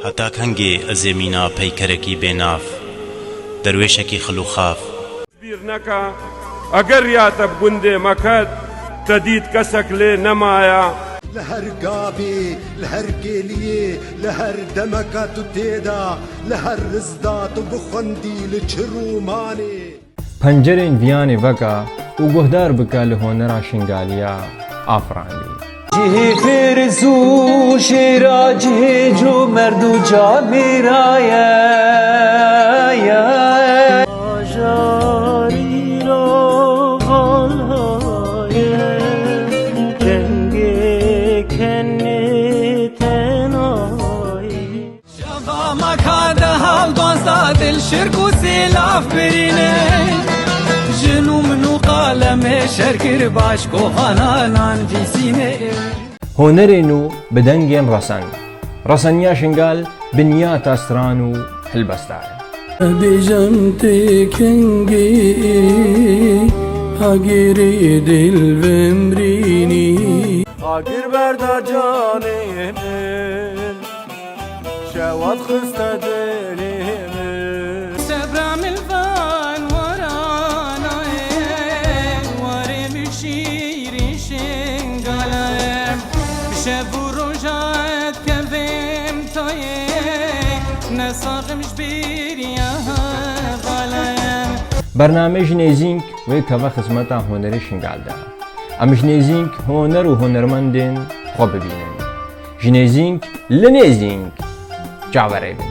هەتا کەنگێ ئەزێمینا پەیکەرێکی بێناف دەروێشێکی خلوخاف بیر نەکە ئەگەر یاتە گوندێ مەکەت تەدید کەسێک لێ نەمایە لهر قابي لهر كيليه لهر دمكات تيدا لهر رزدات بخندي لچروماني پنجرين فياني وكا وگهدار بكا لهونرا شنگاليا آفراني جه فرزو شیرا جه جو مردو جا میرا یا آجاری رو غالهای کنگه کنی تنایی شبا مکاده هم دانستا دل شرک و سیلاف برینه جنو منو قالم شرکر باش کو خانانان جیسینه هونرينو بدنجين رسن شنقال بنيات استرانو هالبستار بجمتي كنجي هاجري دل ومريني هاجر بردا جانين شوات خسته دلين سبرام الفان ورانا واري بشيري شنقالم شبو رجعت كفيم طايه نساقمش بيريا غلايم برنامج نيزينك ويكوا خدمتا هونري شنقال ده امش نيزينك هونر و هونرمندين خو ببينن جنيزينك لنيزينك جاوري بين